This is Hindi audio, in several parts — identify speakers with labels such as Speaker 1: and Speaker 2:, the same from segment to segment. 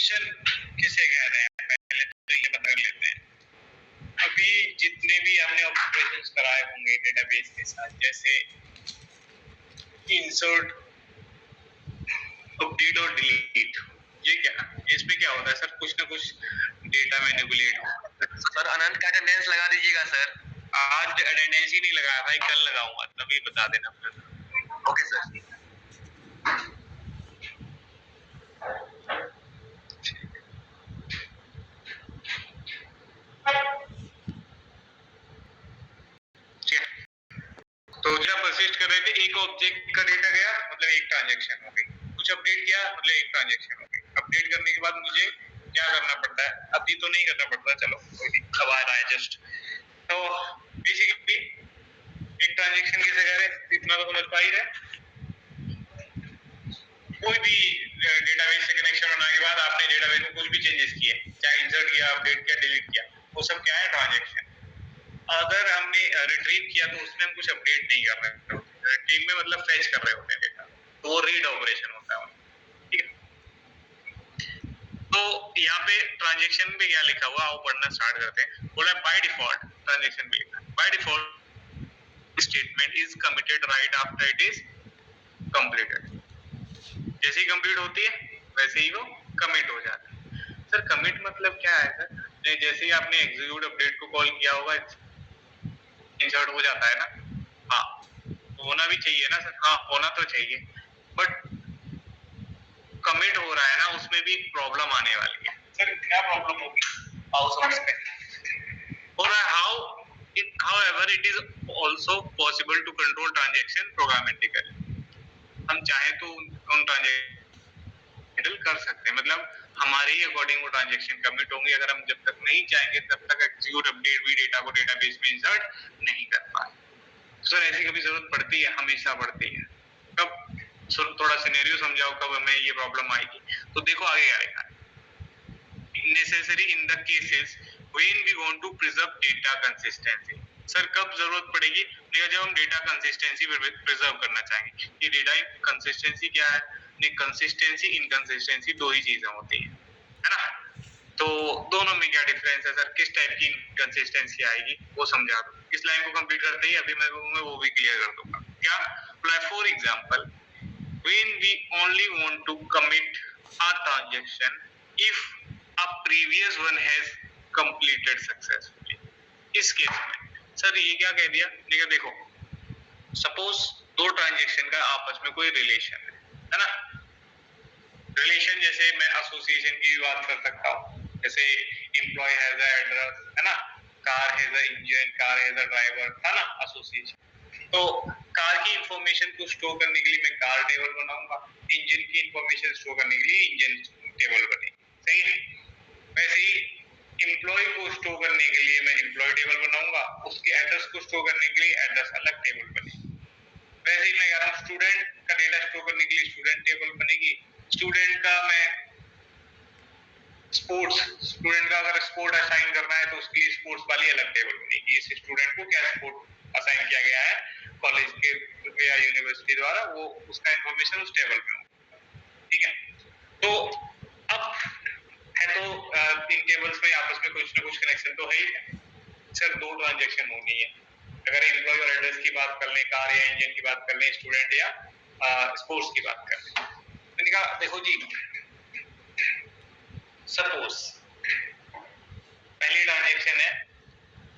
Speaker 1: ट्रांजेक्शन किसे कह रहे हैं पहले तो ये पता कर लेते हैं। अभी जितने भी हमने ऑपरेशंस कराए होंगे डेटाबेस के साथ, जैसे इंसर्ट, अपडेट और डिलीट, ये क्या, इसमें क्या होता है सर? कुछ ना कुछ डेटा मैनिपुलेट होता है। सर अनंत का अटेंडेंस लगा दीजिएगा सर। आज अटेंडेंस ही नहीं लगाया भाई, कल लगाऊंगा, तभी बता देना फिर। Okay sir. तो जब परसिस्ट कर रहे थे, एक ऑब्जेक्ट का डेटा गया मतलब एक ट्रांजैक्शन हो गई, कुछ अपडेट किया मतलब एक ट्रांजैक्शन हो गई। अपडेट करने के बाद मुझे क्या करना पड़ता है? अभी तो नहीं करना पड़ता, चलो कोई नहीं, अब आ रहा है जस्ट। तो बेसिकली एक ट्रांजैक्शन कैसे करें, इतना तो समझ पा ही रहे। कोई भी डेटाबेस से कनेक्शन बनाने के बाद आपने डेटाबेस में कुछ भी चेंजेस किए, चाहे इंसर्ट किया, अपडेट किया, डिलीट किया, वो सब क्या है? ट्रांजैक्शन। अगर हमने रिट्रीव किया तो उसमें हम कुछ अपडेट नहीं कर रहे हैं, रिट्रीव में मतलब फेच कर रहे होते हैं डेटा, तो वो रीड ऑपरेशन होता है, ठीक है। तो यहाँ पे ट्रांजैक्शन पे क्या लिखा हुआ, आओ पढ़ना स्टार्ट करते हैं। बोला बाय डिफॉल्ट ट्रांजैक्शन पे लिखा है, by default statement is committed right after it is completed. जैसे ही कंप्लीट होती है वैसे ही वो कमिट हो जाता है। सर कमिट मतलब क्या है सर? जैसे ही आपने एग्जीक्यूट अपडेट को कॉल किया होगा, इंसर्ट हो जाता है ना? हाँ, होना भी चाहिए ना सर? हाँ होना तो चाहिए, बट कमिट हो रहा है ना, उसमें भी एक प्रॉब्लम आने वाली है। सर क्या प्रॉब्लम होगी? हाउ समझते हैं? हो रहा है how however it is also possible to control transaction programmatically। हम चाहे तो उन ट्रांजैक्शन कर सकते हैं, मतलब हमारे ही अकॉर्डिंग वो ट्रांजैक्शन कमिट होंगे। अगर हम जब तक नहीं चाहेंगे तब तक एग्जीक्यूट अपडेट भी डेटा को डेटाबेस में इंसर्ट नहीं कर पाए। सर ऐसी कभी जरूरत पड़ती है? हमेशा पड़ती है। कब? सर थोड़ा सिनेरियो समझाओ कब हमें ये प्रॉब्लम आएगी। तो देखो आगे क्या लिखा है, necessary in the cases when we want to preserve data consistency. Sir कब जरूरत पड़ेगी? जब हम डेटा कंसिस्टेंसी प्रिजर्व करना चाहेंगे। ये डेटा कंसिस्टेंसी क्या है? कंसिस्टेंसी इनकंसिस्टेंसी दो ही चीजें होती है ना? तो दोनों में क्या डिफरेंस है सर? किस टाइप की इनकंसिस्टेंसी आएगी वो समझा दो। इस लाइन को कंप्लीट करते ही अभी मैं वो भी क्लियर कर दूंगा। क्या? For example when we only want to commit a transaction if a previous one has completed successfully। इस केस में सर ये क्या कह दिया? देखो सपोज दो ट्रांजैक्शन का आपस में कोई रिलेशन है ना? रिलेशन जैसे मैं एसोसिएशन की बात कर सकता हूँ, जैसे एम्प्लॉय हैज अ एड्रेस है ना, car has a engine, car has a driver, है ना? एसोसिएशन। तो कार की इंफॉर्मेशन को स्टोर करने के लिए मैं कार टेबल बनाऊंगा, इंजन की इंफॉर्मेशन स्टोर करने के लिए इंजन टेबल बनेगी, सही है? वैसे ही एम्प्लॉय को स्टोर करने के लिए मैं एम्प्लॉय टेबल बनाऊंगा, उसके एड्रेस को स्टोर करने के लिए एड्रेस अलग टेबल बनेगी। वैसे ही मैं कह रहा हूँ स्टूडेंट का डेटा स्टोर करने के लिए स्टूडेंट टेबल बनेगी। स्टूडेंट का मैं स्टूडेंट का अगर स्पोर्ट असाइन करना है तो उसके लिए स्पोर्ट्स वाली अलग टेबल बनेगी। इस स्टूडेंट को क्या स्पोर्ट असाइन किया गया है कॉलेज के या यूनिवर्सिटी द्वारा, वो उसका इंफॉर्मेशन उस टेबल में होगा, ठीक है? तो अब है तो इन टेबल्स में आपस में कुछ ना कुछ कनेक्शन तो है ही। सर दो ट्रांजैक्शन होनी है, अगर एम्प्लॉय और एड्रेस की बात कर लें, कार या इंजन की बात कर लें, स्टूडेंट या स्पोर्ट्स की बात कर लें। मैंने कहा देखो जी, सपोज पहली ट्रांजैक्शन है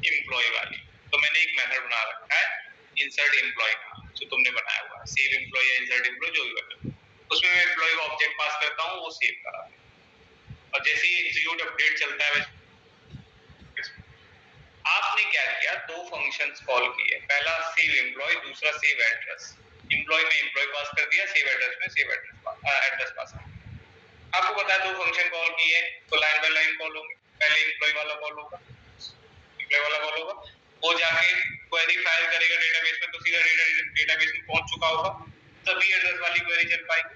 Speaker 1: एम्प्लॉय वाली, तो मैंने एक मेथड बना रखा है इंसर्ट एम्प्लॉय का, जो तुमने बनाया हुआ है, सेव एम्प्लॉय या इंसर्ट एम्प्लॉय जो भी बना, उसमें मैं एम्प्लॉय का ऑब्जेक्ट पास करता हूँ, वो सेव करा, और जैसे ही एग्जीक्यूट अपडेट चलता है आपने क्या किया, दो फंक्शंस कॉल किए, पहला सेव एम्प्लॉय, दूसरा सेव एड्रेस। एम्प्लॉय में एम्प्लॉय पास कर दिया, सेव एड्रेस में सेव एड्रेस पास कर दिया। आपको पता है दो फंक्शन कॉल किए तो लाइन बाय लाइन कॉल होंगे, पहले एम्प्लॉय वाला कॉल होगा, एम्प्लॉय वाला कॉल होगा, वो जाके क्वेरी फाइल करेगा डेटाबेस में, तो सीधा डेटाबेस में पहुंच चुका होगा, तभी एड्रेस वाली क्वेरी चल पाएगी।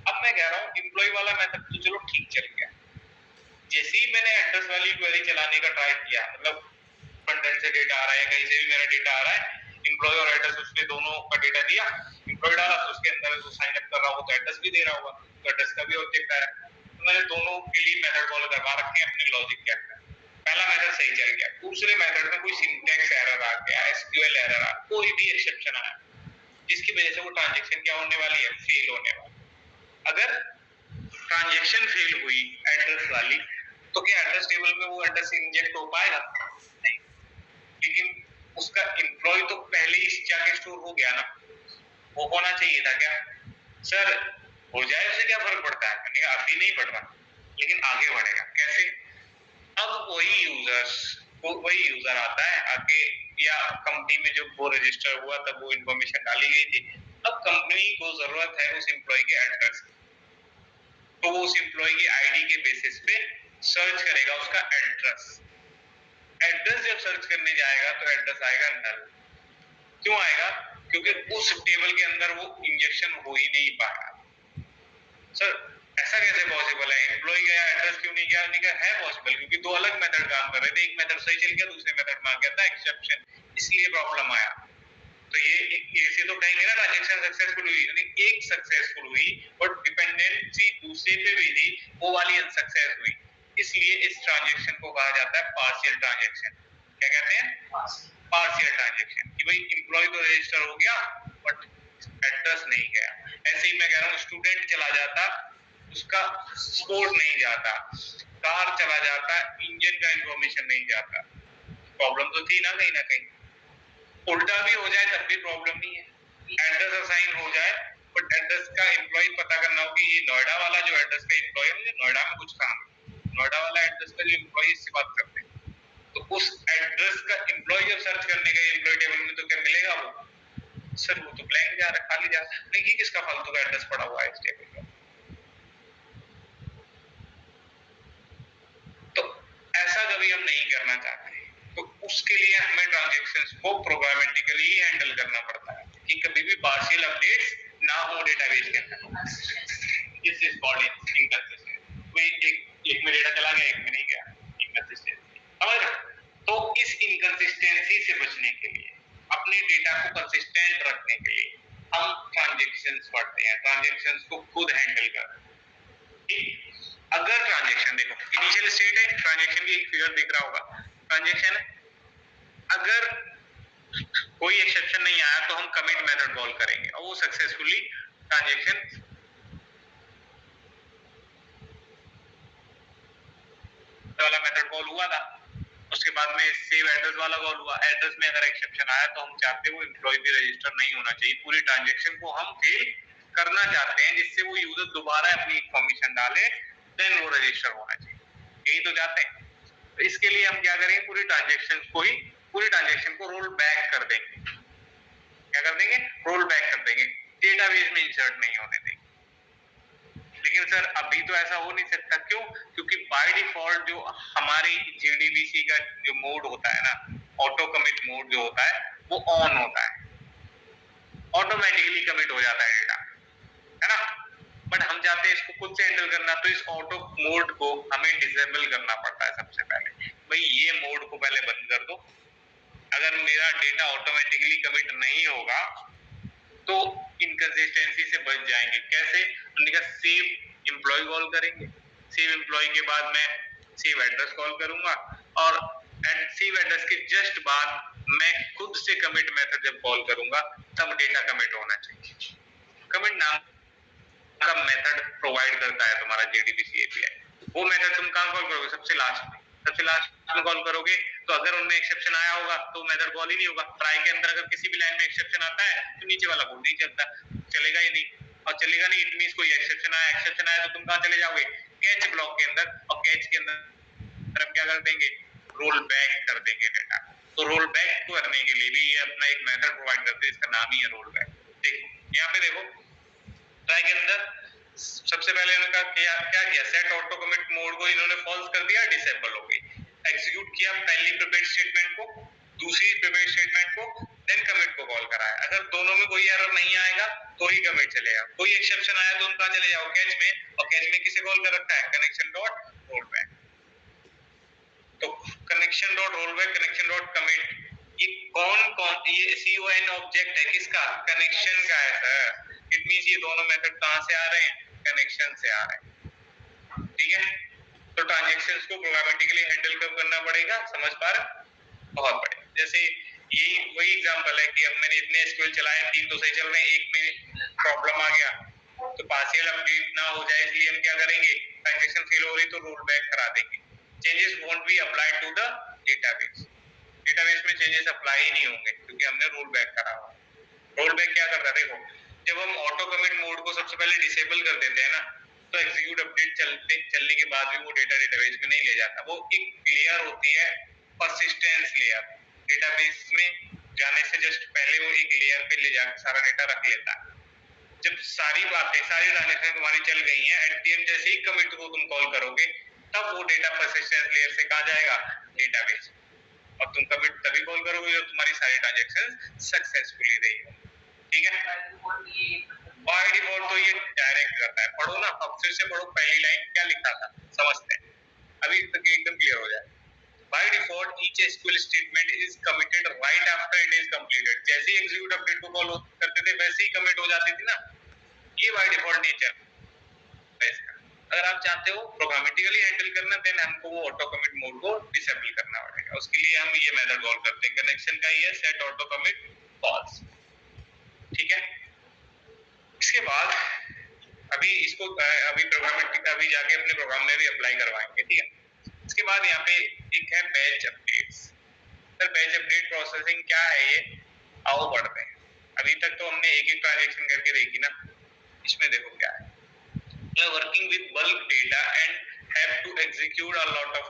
Speaker 1: अब मैं कह रहा हूँ एम्प्लॉय वाला मेथड तो चलो ठीक चल गया, जैसे ही मैंने एड्रेस वाली क्वेरी चलाने का ट्राई किया, मतलब फ्रंट एंड से डेटा आ रहा है, कहीं से भी मेरा डेटा आ रहा है, एम्प्लॉय और एड्रेस उसने दोनों का डेटा दिया, एम्प्लॉय डाला तो उसके अंदर वो साइन अप कर रहा होगा तो एड्रेस भी दे रहा होगा, तो एड्रेस का भी ऑब्जेक्ट आया, तो मैंने दोनों के लिए मेथड कॉल करवा रखे हैं अपने लॉजिक के अंदर, पहला मेथड सही चल गया, दूसरे मेथड में कोई सिंटैक्स एरर आ गया, एसक्यूएल एरर आ, कोई भी एक्सेप्शन आया जिसकी वजह से वो ट्रांजैक्शन क्या होने वाली है, फेल होने वाली। अगर ट्रांजैक्शन फेल हुई एड्रेस वाली, तो क्या एड्रेस टेबल में वो एड्रेस इंजेक्ट हो पाएगा? नहीं। लेकिन उसका एम्प्लॉय तो पहले ही जाके स्टोर हो गया ना, वो होना चाहिए था क्या? सर हो जाए उससे क्या फर्क पड़ता है? मैंने कहा अभी नहीं पड़ रहा, लेकिन आगे बढ़ेगा। कैसे? अब वही यूजर आता है आगे, या कंपनी में जो वो रजिस्टर हुआ तब वो इन्फॉर्मेशन डाली गई थी, अब कंपनी को जरूरत है उस एम्प्लॉय के एड्रेस, तो वो उस एम्प्लॉय की आईडी के बेसिस पे सर्च करेगा उसका एड्रेस। एड्रेस जब सर्च करने जाएगा तो एड्रेस आएगा नल। क्यों आएगा? क्योंकि उस टेबल के अंदर वो इंजेक्शन हो ही नहीं पाया। सर ऐसा कैसे पॉसिबल है? एम्प्लॉय गया, एड्रेस क्यों नहीं गया? नहीं है पॉसिबल, क्योंकि दो अलग मेथड काम कर रहे थे, एक मेथड सही चल गया, दूसरे मेथड में आ गया था एक्सेप्शन, इसलिए प्रॉब्लम आया। तो ये से तो कहेंगे ना ट्रांजैक्शन सक्सेसफुल हुई, यानी एक सक्सेसफुल हुई और डिपेंडेंसी दूसरे पे भी थी, वो वाली अनसक्सेस हुई, इसलिए इस ट्रांजैक्शन को कहा जाता है पार्शियल ट्रांजैक्शन। क्या कहते हैं? पार्शियल ट्रांजैक्शन, कि भाई एम्प्लॉय तो रजिस्टर हो गया बट एड्रेस नहीं गया। ऐसे ही मैं कह रहा हूँ स्टूडेंट चला जाता, उसका स्पोर्ट नहीं जाता, कार चला जाता, इंजन का इंफॉर्मेशन नहीं जाता, प्रॉब्लम तो थी ना कहीं ना कहीं। उल्टा भी हो जाए तब भी प्रॉब्लम नहीं है, एड्रेस असाइन हो जाए बट एड्रेस का एम्प्लॉय पता करना हो कि ये नोएडा वाला जो एड्रेस का एम्प्लॉय है, मुझे नोएडा में कुछ काम है, नोएडा वाला एड्रेस का जो एम्प्लॉय इससे बात करते हैं, तो उस एड्रेस का एम्प्लॉय जब सर्च करने गए एम्प्लॉय टेबल में तो क्या मिलेगा? वो सर वो तो ब्लैंक जा रहा है, खाली जा रहा है, नहीं किसका फालतू का एड्रेस पड़ा हुआ है इस टेबल में। तो ऐसा कभी हम नहीं करना चाहते, तो उसके लिए हमें ट्रांजैक्शंस को प्रोग्रामेटिकली ही हैंडल करना पड़ता है कि कभी भी पार्शियल अपडेट्स ना हो डेटाबेस के अंदर। This is called inconsistency. कोई एक में डेटा चला गया, एक में नहीं गया, इनकंसिस्टेंसी। और तो इस इनकंसिस्टेंसी से बचने के लिए, अपने डेटा को कंसिस्टेंट रखने के लिए हम ट्रांजैक्शंस पढ़ते हैं, ट्रांजैक्शंस को खुद हैंडल करते हैं। ठीक? अगर ट्रांजैक्शन देखो, इनिशियल स्टेट है, ट्रांजैक्शन की एक फिगर दिख रहा होगा, ट्रांजैक्शन है, अगर कोई एक्सेप्शन नहीं आया तो हम कमिट मेथड कॉल करेंगे और वो सक्सेसफुली ट्रांजैक्शन वाला मेथड कॉल हुआ था, उसके बाद में सेव एड्रेस वाला कॉल हुआ, एड्रेस में अगर एक्सेप्शन आया तो हम चाहते हैं वो एम्प्लॉय भी रजिस्टर नहीं होना चाहिए, पूरी ट्रांजैक्शन को हम फेल करना चाहते हैं जिससे वो यूजर दोबारा अपनी इंफॉर्मेशन डाले, देन वो रजिस्टर होना चाहिए, यही तो चाहते हैं। तो इसके लिए हम क्या करेंगे, पूरी ट्रांजैक्शन को रोल बैक कर देंगे। क्या कर देंगे? रोल बैक कर देंगे, डेटाबेस में इंसर्ट नहीं होने देंगे। लेकिन सर अभी तो ऐसा हो नहीं सकता, क्यों? क्योंकि बाय डिफॉल्ट जो हमारी जेडीबीसी का जो मोड होता है ना, ऑटो कमिट मोड जो होता है वो ऑन होता है, ऑटोमेटिकली कमिट हो जाता है डेटा, है ना। बट हम चाहते हैं इसको खुद से हैंडल करना, तो इस ऑटो मोड को हमें डिसेबल करना पड़ता है सबसे पहले। भाई ये मोड को पहले बंद कर दो, अगर मेरा डेटा ऑटोमेटिकली कमिट नहीं होगा तो इनकंसिस्टेंसी से बच जाएंगे। कैसे? हमने कहा सेव एम्प्लॉय कॉल करेंगे, सेव एम्प्लॉय के बाद मैं सेव एड्रेस कॉल करूंगा, और सेव एड्रेस के जस्ट बाद मैं खुद से कमिट मेथड जब कॉल करूंगा तब डेटा कमिट होना चाहिए। कमिट नाम का मेथड प्रोवाइड करता है तुम्हारा जेडीबीसी एपीआई, वो मेथड तुम कहां कॉल करोगे? सबसे लास्ट में कॉल करोगे, तो अगर उनमें एक्सेप्शन आया होगा तो मेथड कॉल ही नहीं होगा। ट्राई के अंदर अगर किसी भी लाइन में एक्सेप्शन आता है तो नीचे वाला कोड नहीं चलता, चलेगा ही नहीं, और चलेगा नहीं, इट मींस कोई एक्सेप्शन आया तो तुम कहां चले जाओगे? कैच ब्लॉक के अंदर, और कैच के अंदर हम क्या कर देंगे? रोल बैक कर देंगे डेटा। तो रोल बैक करने के लिए भी ये अपना एक मेथड प्रोवाइड करते हैं, इसका नाम ही है रोल बैक। देखो यहाँ पे देखो, ट्राई के अंदर सबसे पहले इन्होंने क्या किया, सेट ऑटो कमिट मोड को इन्होंने फॉल्स कर दिया, डिसेबल हो गई। एग्जीक्यूट किया पहली प्रिपेयर स्टेटमेंट को, दूसरी प्रिपेयर स्टेटमेंट को, देन कमिट को कॉल कराया। अगर दोनों में कोई एरर नहीं आएगा तो ही कमिट चलेगा, कोई एक्सेप्शन आया तो उनका चले जाओ कैच में, और कैच में किसे कॉल कर रखा है? Connection dot rollback. तो connection dot rollback, connection dot commit, ये कौन ये CON ऑब्जेक्ट है किसका? कनेक्शन का है सर। इट मींस ये दोनों मेथड कहां से आ रहे हैं? कनेक्शन से आ रहे हैं, ठीक है। ट्रांजेक्शंस को प्रोग्रामेटिकली हैंडल कब करना पड़ेगा, समझ पा रहे, बहुत बढ़िया। जैसे यही वही एग्जांपल है कि अब मैंने इतने एसक्यूएल चलाए, 3 तो सही चल रहे हैं, एक में प्रॉब्लम आ गया तो पार्शियल अपडेट ना हो जाए इसलिए हम क्या करेंगे, ट्रांजैक्शन फेल हो रही तो रोल बैक करा देंगे। Changes won't be applied to the database, database में चेंजेस अप्लाई ही नहीं होंगे क्योंकि हमने रोल बैक करा हुआ। रोल बैक क्या करता है, देखो जब हम ऑटो कमिट मोड को सबसे पहले डिसेबल कर देते हैं ना, तो एग्जीक्यूट अपडेट चलने के बाद भी वो डेटा डेटाबेस में नहीं ले जाता। वो एक लेयर होती है परसिस्टेंस लेयर, डेटाबेस में जाने से जस्ट पहले वो एक लेयर पे ले जाकर सारा डेटा रख लेता है। जब सारी बातें, सारी ट्रांजैक्शन तुम्हारी चल गई हैं, एटीएम जैसे ही कमिट को तुम कॉल करोगे तब वो डेटा परसिस्टेंस लेयर से कहाँ जाएगा, डेटाबेस। और तुम कमिट तभी कॉल करोगे जब तुम्हारी सारी ट्रांजैक्शन सक्सेसफुली रही हो, ठीक है। बाय डिफॉल्ट तो ये डायरेक्ट करता है, पढ़ो ना, अब फिर से पढ़ो पहली लाइन क्या लिखा था, समझते हैं अभी तक एकदम क्लियर हो जाए। By default, each SQL statement is committed right after it is completed. जैसे ही execute update को कॉल करते थे वैसे ही कमिट हो जाती थी ना, ये by default नेचर है इसका। अगर आप चाहते हो प्रोग्रामेटिकली हैंडल करना, देन हमको वो ऑटो कमिट मोड को डिसेबल करना पड़ेगा। उसके लिए हम ये मेथड कॉल करते हैं, कनेक्शन का ही है सेट ऑटो कमिट फॉल्स, ठीक है। इसके बाद अभी इसको अभी प्रोग्रामेटिक अभी जाके अपने प्रोग्राम में भी अप्लाई करवाएंगे, ठीक है। इसके बाद यहाँ पे एक है batch updates. Sir batch update processing क्या है ये, आओ बढ़ते हैं। अभी तक तो हमने एक एक ट्रांजैक्शन करके देखी ना, इसमें देखो क्या है, working with bulk data and have to execute a lot of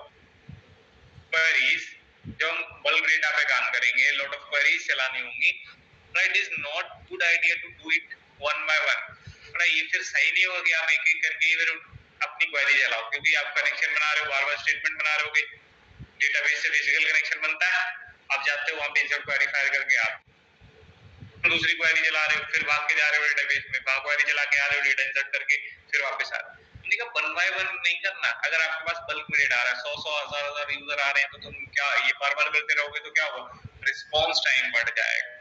Speaker 1: queries. जब हम बल्क डेटा पे काम करेंगे, लॉट ऑफ क्वेरीज चलानी होंगी, it is not good idea to do it one by one. ये फिर सही नहीं होगा कि आप एक एक करके इधर अपनी क्वेरी चलाओ, क्योंकि आप कनेक्शन बना रहे हो, बार बार स्टेटमेंट बना रहे होगे, डेटाबेस से फिजिकल कनेक्शन बनता है, आप जाते हो वहां पे इंसर्ट क्वेरी फायर करके आप दूसरी क्वेरी चला रहे हो, फिर भाग के जा रहे हो डेटाबेस में, भाग क्वेरी चला के आ रहे हो डेटा इंसर्ट करके, फिर वापस आ रहे हो। हमने कहा वन बाय वन नहीं करना। अगर आपके पास बल्क में डेटा आ रहा है, 100 1000 यूजर आ रहे हैं, तो तुम क्या ये बार बार करते रहोगे तो क्या होगा, रिस्पॉन्स टाइम बढ़ जाएगा,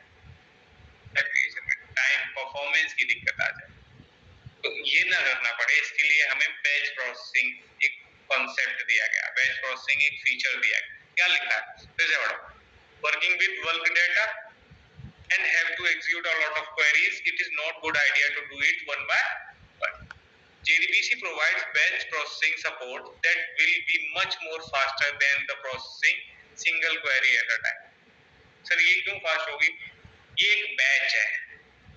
Speaker 1: एप्लीकेशन में टाइम परफॉर्मेंस की दिक्कत आ जाए। तो ये ना करना पड़े, इसके लिए हमें बैच प्रोसेसिंग एक कॉन्सेप्ट दिया गया, बैच प्रोसेसिंग एक फीचर दिया गया। क्या लिखा है, फिर से पढ़ो, working with bulk data and have to execute a lot of queries, it is not good idea to do it one by one. JDBC provides batch processing support that will be much more faster than the processing single query at a time. Sir ये क्यों फास्ट होगी, ये एक बैच है,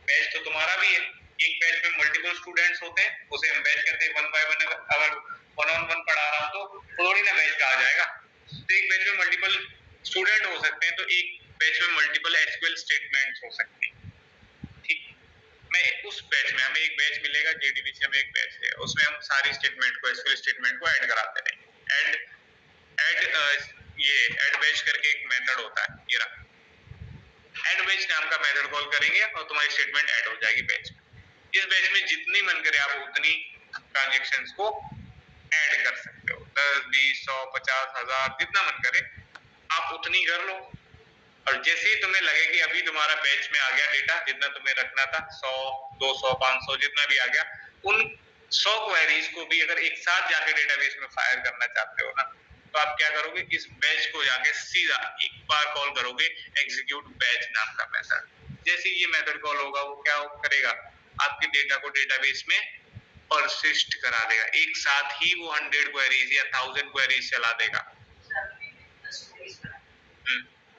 Speaker 1: बैच तो तुम्हारा भी है, एक बैच में मल्टीपल स्टूडेंट्स होते हैं, उसे हम बैच कहते हैं। वन बाय वन अगर वन ऑन वन पढ़ा रहा हूं तो थोड़ी ना बैच का आ जाएगा, तो एक बैच में मल्टीपल स्टूडेंट हो सकते हैं, तो एक बैच में मल्टीपल एसक्यूएल स्टेटमेंट्स हो सकते हैं, ठीक। मैं उस बैच में हमें एक बैच मिलेगा, जेडीबीसी में एक बैच है, उसमें हम सारी स्टेटमेंट को, एसक्यूएल स्टेटमेंट को ऐड कराते रहेंगे। ये ऐड बैच करके एक मेथड होता है, ये रहा ऐड बैच नाम का मेथड कॉल करेंगे और तुम्हारी स्टेटमेंट ऐड हो जाएगी बैच में। इस बैच में जितनी मन करे आप उतनी ट्रांजैक्शंस को ऐड कर सकते हो, 10 20 100 50 1000 जितना मन करे आप उतनी कर लो। और जैसे ही तुम्हें लगे कि अभी तुम्हारा बैच में आ गया डेटा जितना तुम्हें रखना था, 100 200 500 जितना भी आ गया, उन 100 क्वेरीज को भी अगर एक साथ जाके डेटाबेस में फायर करना चाहते हो ना, तो आप क्या करोगे, इस बैच को जाके सीधा एक बार कॉल करोगे, एग्जीक्यूट बैच नाम का मेथड। जैसे ये मेथड कॉल होगा, वो क्या करेगा, आपके डेटा को डेटाबेस में परसिस्ट करा देगा, एक साथ ही वो 100 क्वेरीज या 1000 क्वेरीज चला देगा।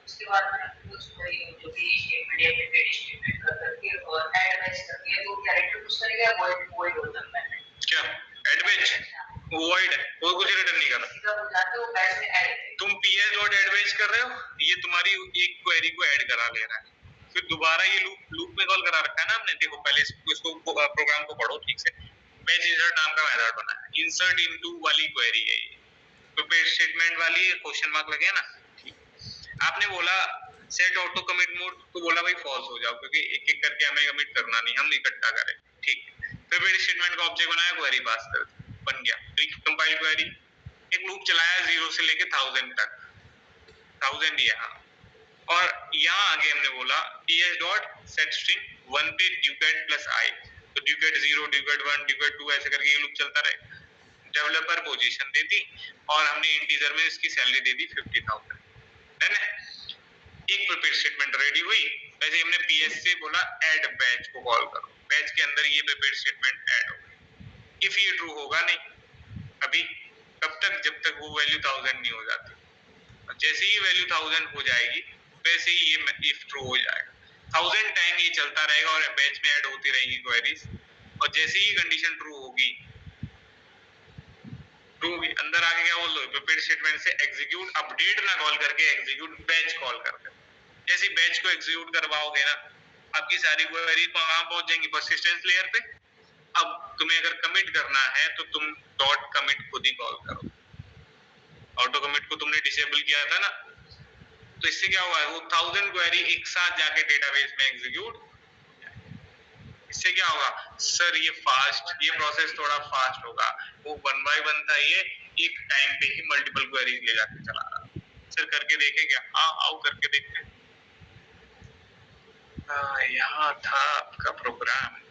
Speaker 1: उसके बाद जो भी स्टेटमेंट या फिर स्टेटमेंट करके और ऐड बैच करके तो कैरेक्टर कुछ करेगा, वॉइड होता है क्या ऐड बैच, वॉइड है, वो कुछ रिटर्न नहीं कर रहा, जाते हो बैच में ऐड, तुम ps डॉट ऐड बैच कर रहे हो, ये तुम्हारी एक क्वेरी को ऐड करा ले रहा है, फिर दोबारा ये लूप में कॉल करा रखा है ना हमने। देखो पहले इसको प्रोग्राम को पढ़ो ठीक से, बैच इंसर्ट नाम का मेथड बना है, इंसर्ट इनटू वाली क्वेरी है ये, तो पेज स्टेटमेंट वाली क्वेश्चन मार्क लगे ना। आपने बोला सेट ऑटो कमिट मोड, तो बोला भाई फॉल्स हो जाओ, क्योंकि एक एक करके हमें कमिट करना नहीं, हम इकट्ठा करें, ठीक। फिर पेज स्टेटमेंट का ऑब्जेक्ट बनाया, क्वेरी पास कर बन गया, कंपाइल क्वेरी, एक लूप चलाया 0 से लेके 1000 तक, 1000 दिया, और यहाँ आगे हमने बोला ps डॉट सेट स्ट्रिंग 1 पे डुकेट प्लस i, तो डुकेट 0 डुकेट 1 डुकेट 2 ऐसे करके ये लूप चलता रहे। डेवलपर पोजीशन दे दी और हमने इंटीजर में इसकी सैलरी दे दी 50,000, है ना। एक प्रिपेयर स्टेटमेंट रेडी हुई, वैसे हमने पीएस से बोला ऐड बैच को कॉल करो, बैच के अंदर ये प्रिपेयर स्टेटमेंट ऐड हो। इफ ये ट्रू होगा नहीं अभी, कब तक, जब तक वो वैल्यू 1000 नहीं हो जाती। जैसे ही वैल्यू 1000 हो जाएगी वैसे ही ये इफ ट्रू हो जाएगा। 1000 टाइम ये चलता रहेगा और बैच में ऐड होती रहेगी क्वेरीज, और जैसे ही कंडीशन ट्रू होगी, अंदर आके क्या बोल दो, प्रिपेयर स्टेटमेंट से एग्जीक्यूट अपडेट ना कॉल करके एग्जीक्यूट बैच कॉल करके, जैसे बैच को एग्जीक्यूट करवाओगे ना, आपकी सारी क्वेरी कहां पहुंच जाएंगी, पर्सिस्टेंस लेयर पे। अब तुम्हें अगर कमिट करना है तो तुम डॉट कमिट खुद ही कॉल करो, ऑटो कमिट को तुमने डिसेबल किया था ना, तो इससे क्या हुआ है, वो 1000 क्वेरी एक साथ जाके डेटाबेस में एग्जीक्यूट। इससे क्या होगा सर, ये फास्ट, ये प्रोसेस थोड़ा फास्ट होगा, वो 1 बाय 1 था, ये एक टाइम पे ही मल्टीपल क्वेरीज ले जाके चला रहा। सर करके देखेंगे, हाँ आओ करके देखते हैं। यहाँ था आपका प्रोग्राम,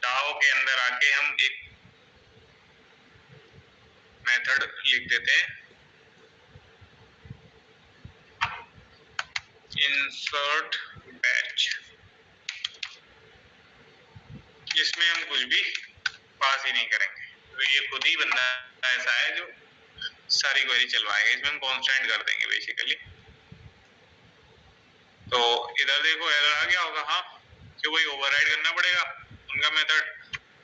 Speaker 1: डाओ के अंदर आके हम एक मेथड लिख देते हैं, इंसर्ट बैच, जिसमें हम कुछ भी पास ही नहीं करेंगे, तो ये खुद ही बंदा ऐसा है जो सारी क्वेरी चलवाएगा। इसमें हम कांस्टेंट कर देंगे बेसिकली। तो इधर देखो एरर आ गया होगा, हाँ क्यों भाई, ओवरराइड करना पड़ेगा उनका मेथड,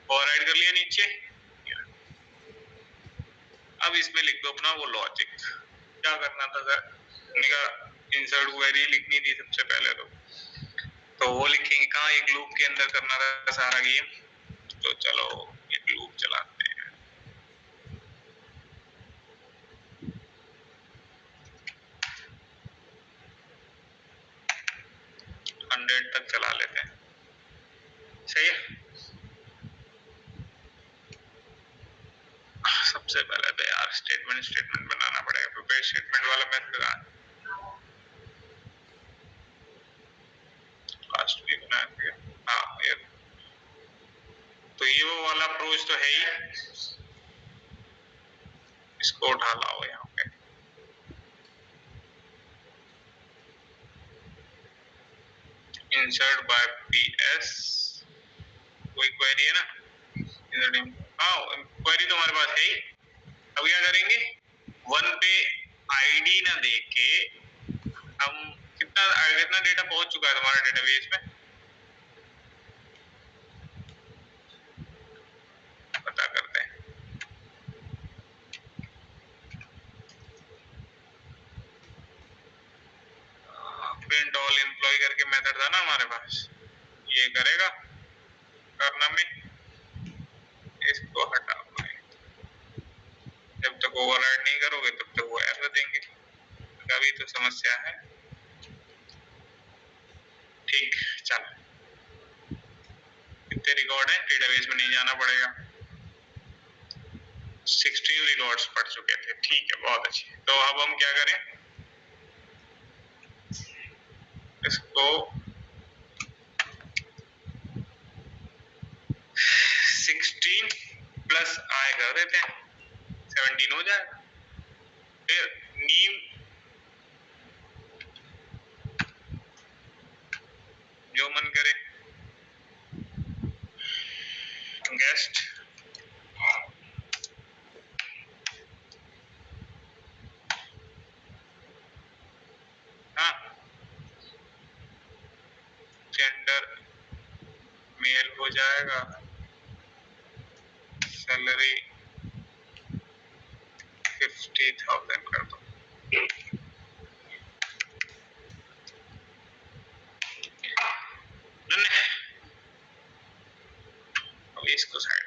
Speaker 1: ओवरराइड कर लिया नीचे। अब इसमें लिख दो अपना वो लॉजिक, क्या करना था सर, उनका इंसर्ट क्वेरी लिखनी थी सबसे पहले, तो वो लिखेंगे कहाँ, एक लूप के अंदर करना था सारा गेम, तो चलो एक लूप चलाते हैं, 100 तक चला लेते हैं, सही है। सबसे पहले तो यार स्टेटमेंट बनाना पड़ेगा, प्रिपेयर स्टेटमेंट वाला मेथड लास्ट में बनाया था। हाँ ये तो ये वो वाला अप्रोच तो है ही, इसको उठा लाओ यहाँ पे, इंसर्ट बाय पीएस, कोई क्वेरी है ना, हाँ क्वेरी तो हमारे पास है ही। अब क्या करेंगे, 1 पे आईडी ना देके हम कितना डेटा पहुंच चुका है हमारे डेटाबेस में, पता करते हैं। प्रिंट ऑल एम्प्लॉय करके मेथड था ना हमारे पास, ये करेगा करना में, इसको हटाओ, जब तक ओवरराइड नहीं करोगे तब तक वो एरर देंगे, अभी तो समस्या है। ठीक, चलो कितने रिकॉर्ड है, डेटाबेस में नहीं जाना पड़ेगा, 16 रिकॉर्ड्स पढ़ चुके थे, ठीक है बहुत अच्छी। तो अब हम क्या करें, इसको 16 प्लस आय कर देते हैं, 17 हो जाएगा। फिर नीम जो मन करे, गेस्ट, हाँ जेंडर मेल हो जाएगा, सैलरी 50,000 कर दो। अब इसको साइड,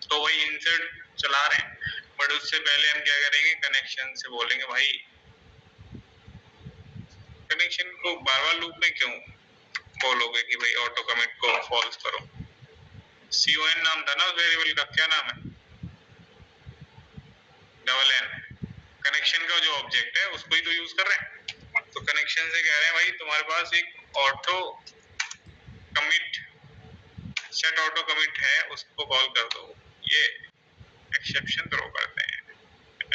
Speaker 1: तो वही इंसर्ट चला रहे हैं, बट उससे पहले हम क्या करेंगे, कनेक्शन से बोलेंगे भाई, कनेक्शन को बार बार लूप में क्यों बोलोगे कि भाई ऑटो कमिट को फॉल्स करो, CON नाम था ना उस वेरिएबल का, क्या नाम है, डबल N, कनेक्शन का जो ऑब्जेक्ट है उसको ही तो यूज कर रहे हैं, तो कनेक्शन से कह रहे हैं भाई तुम्हारे पास एक auto commit, set auto commit है, उसको कॉल कर दो, ये एक्सेप्शन थ्रो करते हैं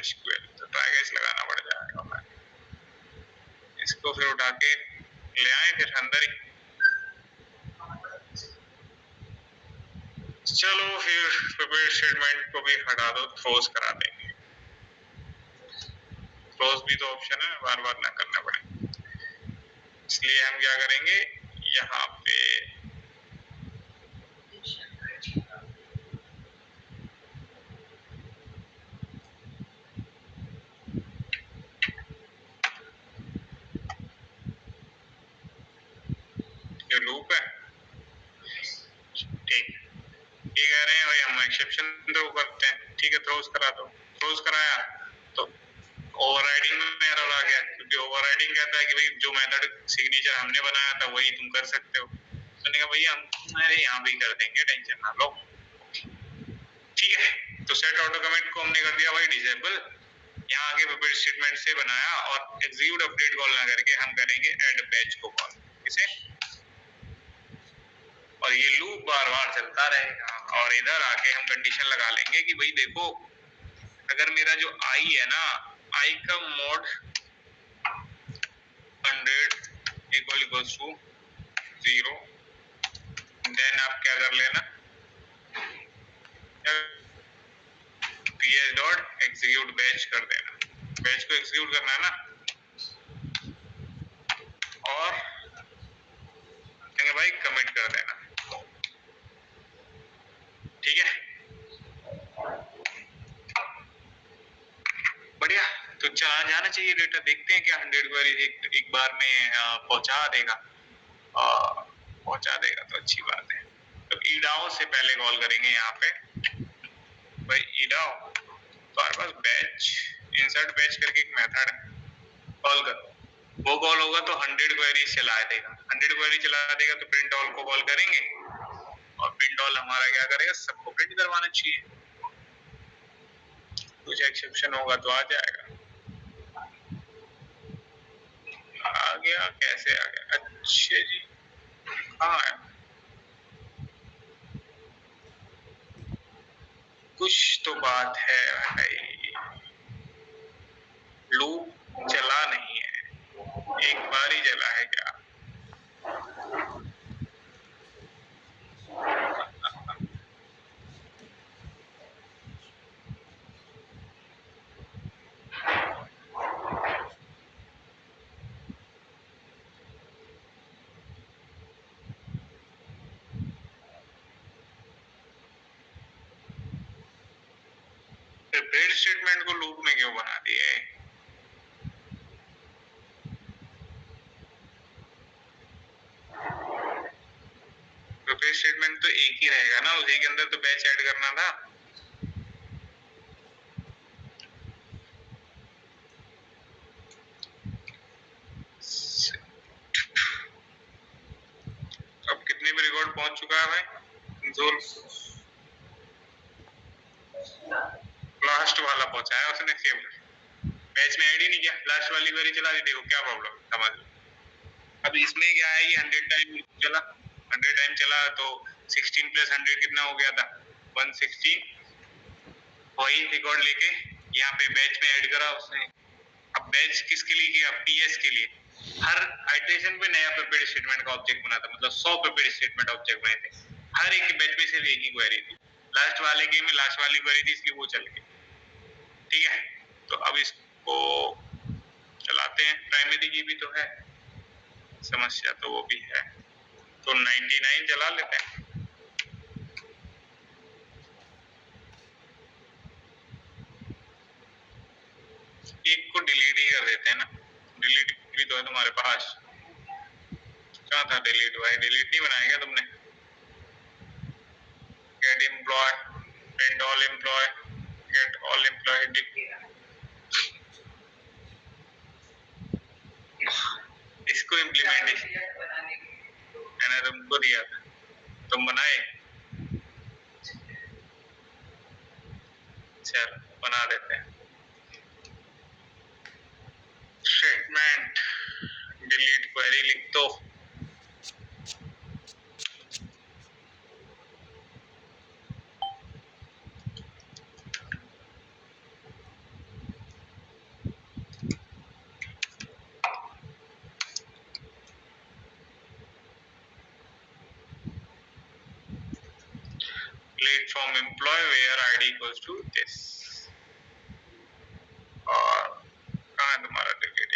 Speaker 1: एसक्यूएल। तो ट्राई कैच लगाना पड़ जाएगा, इसको फिर उठा के ले आए फिर अंदर ही। चलो फिर प्रिपेयर स्टेटमेंट को भी हटा दो, थ्रोज करा देंगे। थ्रोज भी तो ऑप्शन है, बार बार ना करना पड़े, इसलिए हम क्या करेंगे यहाँ पे जो लूप है, ठीक, ये कह रहे हैं भाई हम एक्सेप्शन थ्रो करते हैं, ठीक है थ्रोज करा दो। थ्रोज कराया तो ओवरराइडिंग में एरर आ गया, क्योंकि ओवरराइडिंग कहता है कि भाई जो मेथड सिग्नेचर हमने बनाया था वही तुम कर सकते हो। तो नहीं भैया हम यहाँ भी कर देंगे, टेंशन ना लो, ठीक है। तो सेट ऑटो कमिट को हमने कर दिया भाई डिसेबल, यहाँ आगे प्रिपेयर स्टेटमेंट से बनाया और एग्जीक्यूट अपडेट कॉल ना करके हम करेंगे ऐड बैच को कॉल, इसे, और ये लूप बार बार चलता रहेगा। और इधर आके हम कंडीशन लगा लेंगे कि भाई देखो अगर मेरा जो आई है ना, आई का मोड 100 इक्वल्स टू 0, देन आप क्या कर लेना, ps डॉट एग्जीक्यूट बैच कर देना, बैच को एग्जीक्यूट करना है ना, और भाई कमिट कर देना, ठीक है बढ़िया। तो चला जाना चाहिए डेटा, देखते हैं क्या 100 क्वेरी एक बार में पहुंचा देगा, पहुंचा देगा तो अच्छी बात है। तो ईडाओ से पहले कॉल करेंगे यहाँ पे भाई ईडाओ, तुम्हारे पास बैच इंसर्ट बैच करके एक मेथड है, कॉल करो, वो कॉल होगा तो 100 क्वेरी चला देगा, 100 क्वेरी चला देगा तो प्रिंट ऑल को कॉल करेंगे और प्रिंट ऑल हमारा क्या करेगा, सबको प्रिंट करवाना चाहिए, कुछ एक्सेप्शन होगा तो आ जाएगा। आ गया, कैसे आ गया, अच्छा जी हाँ है, कुछ तो बात है भाई, लूप चला नहीं है, एक बार ही चला है क्या, प्रिपेयर स्टेटमेंट को लूप में क्यों बना दिए, प्रिपेयर स्टेटमेंट तो एक ही रहेगा ना, उसी के अंदर तो बैच ऐड करना था। अब कितने पे रिकॉर्ड पहुंच चुका है भाई कंसोल, लास्ट वाला पहुंचा है उसने, सेव बैच में ऐड ही नहीं किया, लास्ट वाली क्वेरी चला दी, देखो क्या प्रॉब्लम समझ लो। अब इसमें क्या है, ये 100 टाइम चला, 100 टाइम चला तो 16 प्लस 100 कितना हो गया था 116, वही रिकॉर्ड लेके यहाँ पे बैच में ऐड करा उसने। अब बैच किसके लिए किया, पीएस के लिए, हर आइटरेशन पे नया प्रिपेयर स्टेटमेंट का ऑब्जेक्ट बना था, मतलब 100 प्रिपेयर स्टेटमेंट ऑब्जेक्ट बने थे, हर एक बैच में सिर्फ एक ही क्वेरी थी, लास्ट वाले गेम में लास्ट वाली क्वेरी थी इसलिए वो चल गई, ठीक है। तो अब इसको चलाते हैं, प्राइमरी की भी तो है समस्या, तो वो भी है, तो 99 चला लेते हैं, एक को डिलीट ही कर देते हैं ना, डिलीट भी तो है तुम्हारे पास, कहाँ था डिलीट भाई, डिलीट नहीं बनाया क्या तुमने, get employee, print all employee, get all employee, इसको इम्प्लीमेंटेशन मैंने तुमको दिया था, तुम बनाए, चल बना देते हैं स्टेटमेंट डिलीट क्वेरी लिख दो। Delete from employee where ID equals to this. और कहाँ है तुम्हारा डिलीट?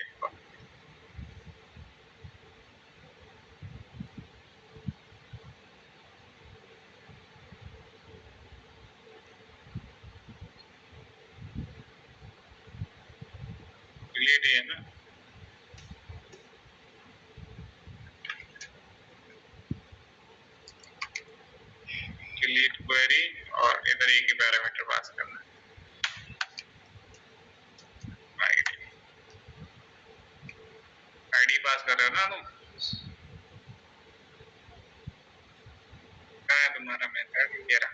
Speaker 1: डिलीट है ना? डिलीट क्वेरी और इधर एक ही पैरामीटर पास करना है, आईडी। आईडी पास कर रहे हो ना तुम? कहाँ है तुम्हारा मेथड? ये रहा।